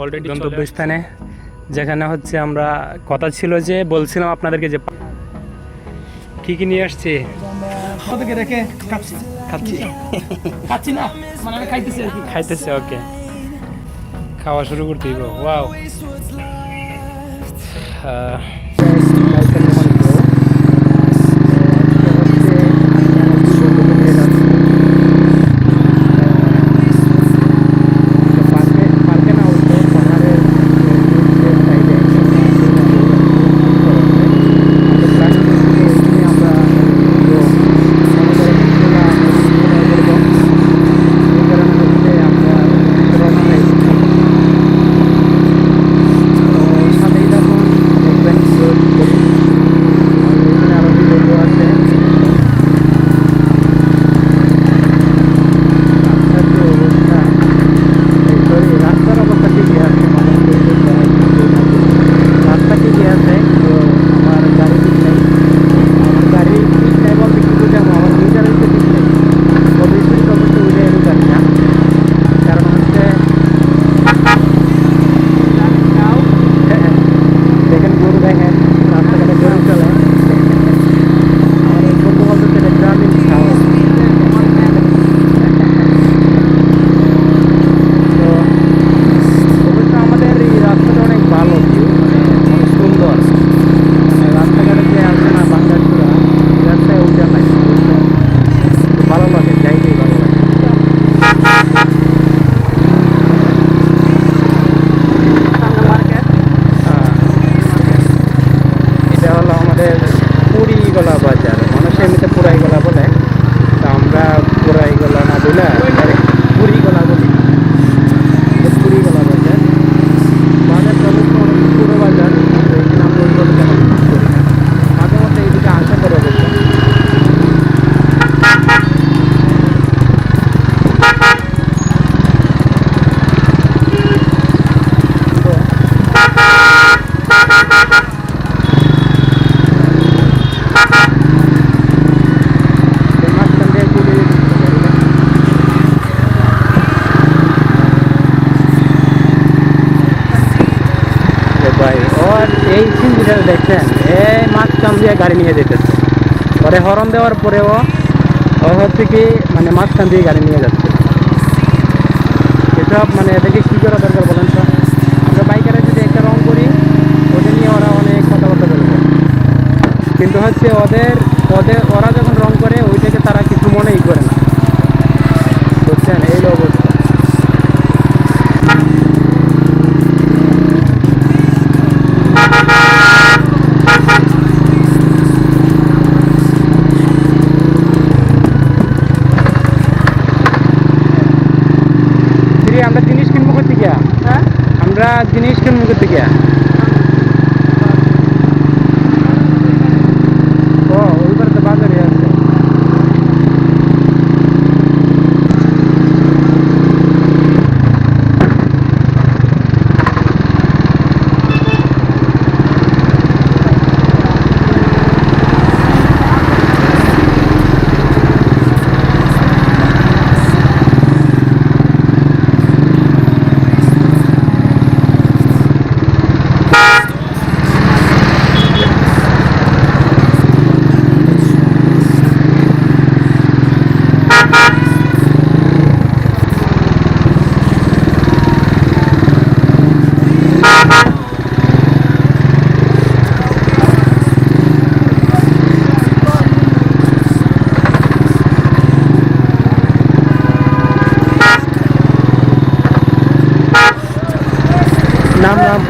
Already গন্তব্যস্থানে, যেখানে হচ্ছে আমরা কথা ছিল যে বলছিলাম আপনাদেরকে যে কি কি নিয়ে আসছি। ওদেরকে রেখে খাচ্ছি খাচ্ছি খাচ্ছি না মানে আমি খাইতেছি আর কি। খাইতেছে, ওকে, খাওয়া শুরু করতে দিব। ওয়াও, দেখছেন এই মাঝখান দিয়ে গাড়ি নিয়ে যেতেছে, পরে হরন দেওয়ার পরেও ও হচ্ছে কি মানে মাঝখান দিয়ে গাড়ি নিয়ে যাচ্ছে। এসব মানে এটাকে কী করা দরকার বলেন তো? আমরা বাইকারে যদি একটা রং করি ওটা নিয়ে ওরা অনেক কথাবার্তা বলবে, কিন্তু হচ্ছে ওরা যখন রং করে ওইটাকে তারা কিছু মনেই করে না, বুঝছেন? এই অবস্থা। আমরা জিনিস কিনবো করতে গিয়া, আমরা জিনিস কিনবো করতে গিয়া ও ওইবার তো বাজারে আছে। নাম নাম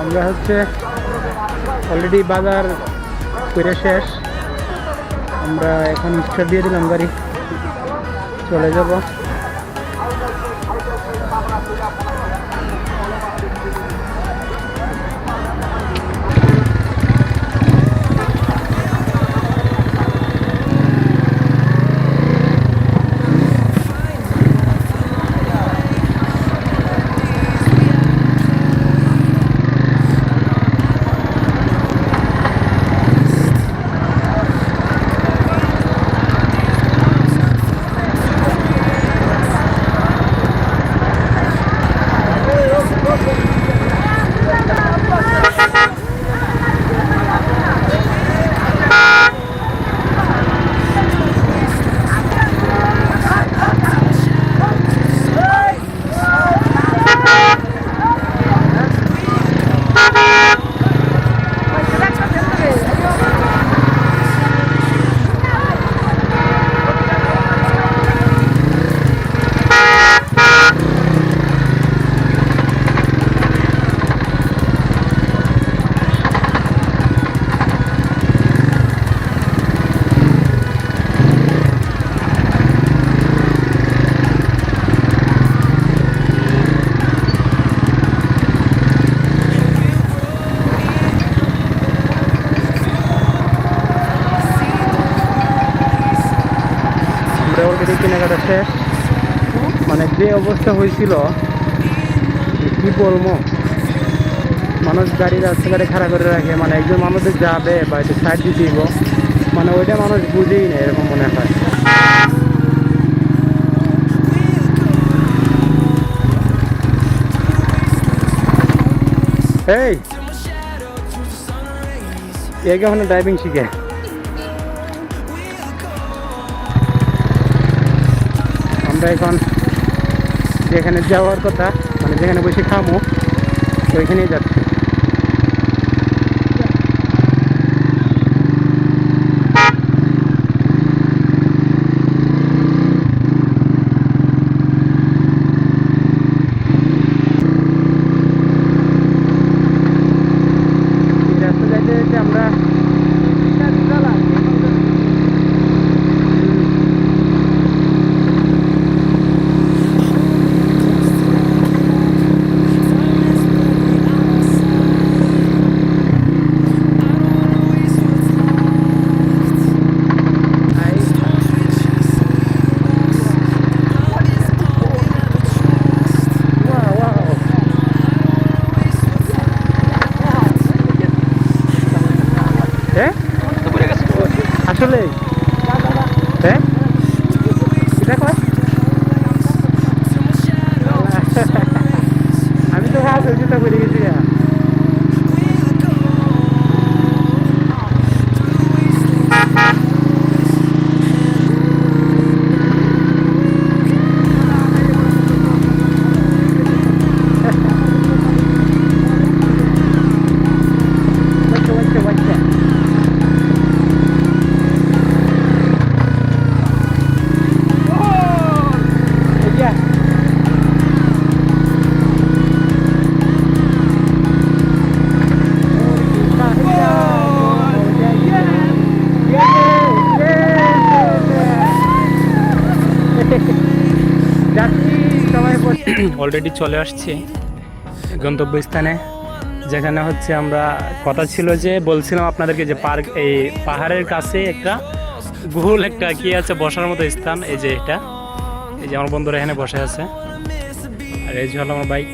আমরা হচ্ছে অলরেডি বাজার করে শেষ। আমরা এখন স্টার্ট দিয়ে দিলাম, গাড়ি চলে যাব। মোটামুটি কেনাকাটা শেষ। মানে যে অবস্থা হয়েছিল কি বলবো, মানুষ গাড়ি রাস্তাঘাটে খাড়া করে রাখে, মানে একজন মানুষ যাবে বা একটু সাইড দিয়ে দিব, মানে ওইটা মানুষ বুঝেই না, এরকম মনে হয়। এই একে ওখানে ড্রাইভিং শিখে। আমরা এখন যেখানে যাওয়ার কথা, মানে যেখানে বসে খামো ওইখানেই যাচ্ছি। এই রাস্তা যাইতে যাইতে আমরা আসলে হ্যাঁ দেখো আমি তো ভাবছি জুতা পরে গেছি। অলরেডি চলে আসছি গন্তব্যস্থানে, যেখানে হচ্ছে আমরা কথা ছিল যে বলছিলাম আপনাদেরকে যে পার্ক, এই পাহাড়ের কাছে একটা গোল একটা কি আছে বসার মতো স্থান। এই যে এটা, এই যে আমার বন্ধুরা এখানে বসে আছে, আর এই যে হলো আমার বাইক।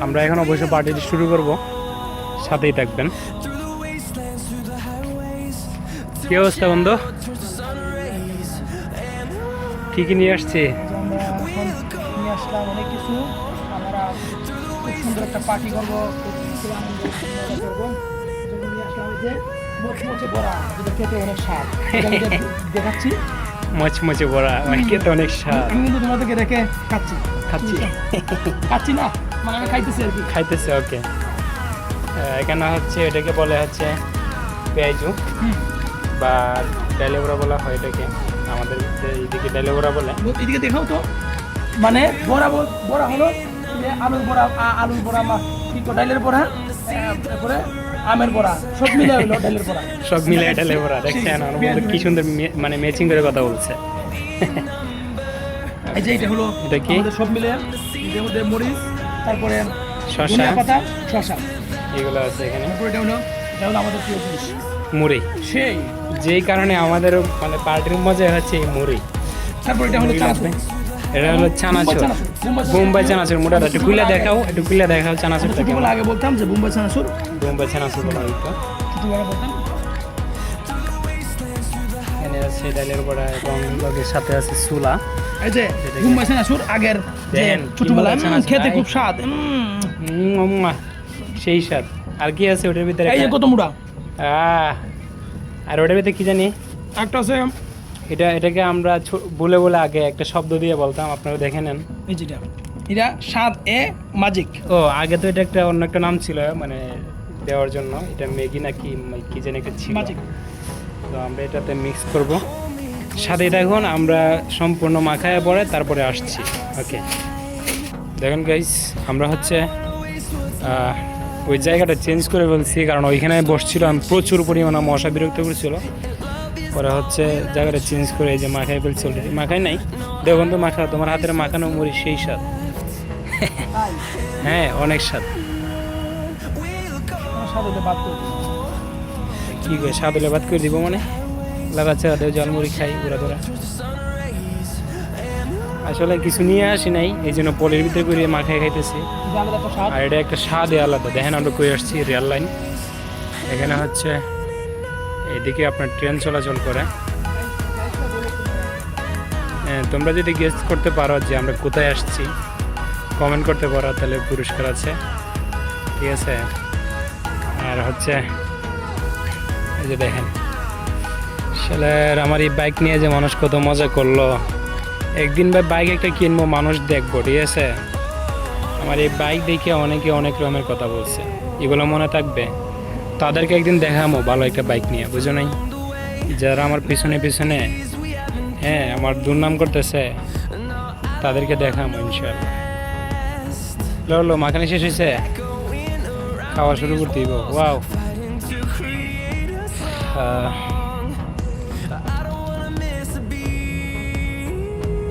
আমরা এখন অবশ্যই পার্টিটি শুরু করব, সাথেই থাকবেন। কি অবস্থা বন্ধু, কি কি নিয়ে আসছি? আমরা এখন নিয়ে আসলাম অনেক কিছু। আমরা খুব সুন্দর একটা পার্টি করবো, খুব আনন্দ করবো। জন্য নিয়ে আসলাম এই যে মচমচে বড়া, যেটা খেতে অনেক স্বাদ। এটা আমি দেখাচ্ছি। মচমচে বড়া, মানে খেতে অনেক স্বাদ। আমি কিন্তু তোমাদেরকে রেখে খাচ্ছি না, মানে আমি খাইতেছি আর কি। খাইতেছে, ওকে। এখানে হচ্ছে এটাকে বলে হচ্ছে পেঁয়াজু বা ডালে বড়া বলা হয় এটাকে, আমাদের এইদিকে ডালে বড়া বলে। এদিকে দেখাও তো, মানে বড়া বড়া হলো যে আলুর বড়া কি ডালের বড়া, তারপরে আমের বড়া, সব মিলে হলো ডালের বড়া। সব মিলে ডালে বড়া, দেখছেন আমার বন্ধু কি সুন্দর মানে ম্যাচিং করে কথা বলছে। এই যে এটা হলো, এটা কি সব মিলে, এর মধ্যে মরিচ, তারপরে শসা, ধনিয়া পাতা, শসা, এগুলো আছে এখানে। তারপরে এটা হলো আমাদের প্রিয় জিনিস মুড়ি, সেই, যেই কারণে আমাদের মানে পার্টির মজা হচ্ছে এই মুড়ি। তারপর এটা হলো চানাচুর। এটা হলো চানাচুর, বোম্বাই চানাচুর। মোটাটা একটু খুলে দেখাও, চানাচুরটা কেমন। আগে বলতাম যে বোম্বাই চানাচুর বলা হইতো ছোটবেলা বলতাম। এখানে আছে ডালের বড়া এবং লগের সাথে আছে সুলা। এই যে বোম্বাই চানাচুর আগের যে ছোটবেলা খেতে খুব স্বাদ, সেই স্বাদ। আর কি আছে ওটার ভিতরে? এই যে কত মুড়া। আর ওটার ভিতরে কি জানি একটা আছে, এটাকে আমরা বলে বলে আগে একটা শব্দ দিয়ে বলতাম, আপনারা দেখে নেন। এই যেটা, এটা স্বাদ এ ম্যাজিক। ও আগে তো এটা একটা অন্য একটা নাম ছিল, মানে দেওয়ার জন্য, এটা ম্যাগি না কি জানি একটা ছিল। ম্যাজিক। তো আমরা এটাতে মিক্স করব সাথে। এটা এখন আমরা সম্পূর্ণ মাখায় পরে তারপরে আসছি। ওকে, দেখেন গাইস, আমরা হচ্ছে ওই জায়গাটা চেঞ্জ করে ফেলছি, কারণ ওইখানে বসছিলাম প্রচুর পরিমাণে মশা বিরক্ত করছিল। পরে হচ্ছে জায়গাটা চেঞ্জ করে এই যে মাখায় ফেলছি। অলরেডি মাখায় নাই, দেখুন তো মাখা, তোমার হাতের মাখানো মুড়ি সেই স্বাদ। হ্যাঁ, অনেক স্বাদ। কি করে স্বাদ হলে বাদ করে দিব, মানে লাগাচ্ছাদের জলমুড়ি খাই ঘোরা ধরা। আসলে কিছু নিয়ে আসি নাই, এই জন্য পলের ভিতরে করে মাখায় খাইতেছি। যে আলাদা একটা স্বাদ। আর এটা একটা স্বাদই আলাদা। দেখেন আমরা কই আসছি রেল লাইন, এখানে হচ্ছে এদিকে আপনার ট্রেন চলাচল করে। তোমরা যদি গেস করতে পারো যে আমরা কোথায় আসছি, কমেন্ট করতে পারো, তাহলে পুরস্কার আছে, ঠিক আছে। আর হচ্ছে এই যে দেখেন আসলে আমার এই বাইক নিয়ে যে মানুষ কত মজা করলো। একদিন ভাই বাইক একটা কিনবো, মানুষ দেখবো, ঠিক আছে। আমার এই বাইক দেখে অনেকে অনেক রকমের কথা বলছে, এগুলো মনে থাকবে। তাদেরকে একদিন দেখামো ভালো একটা বাইক নিয়ে, বুঝো নাই? যারা আমার পিছনে পিছনে হ্যাঁ আমার দুর্নাম করতেছে, তাদেরকে দেখামো ইনশাল্লাহ। লো মাখানি শেষ হয়েছে, খাওয়া শুরু করতে দিব। ওয়াও,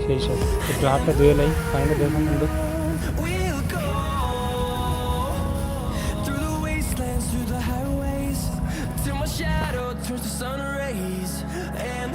সেই সব একটু হাতটা ধুয়ে লাই, পানিটা দেখুন কিন্তু। Till my shadow turns to sun rays and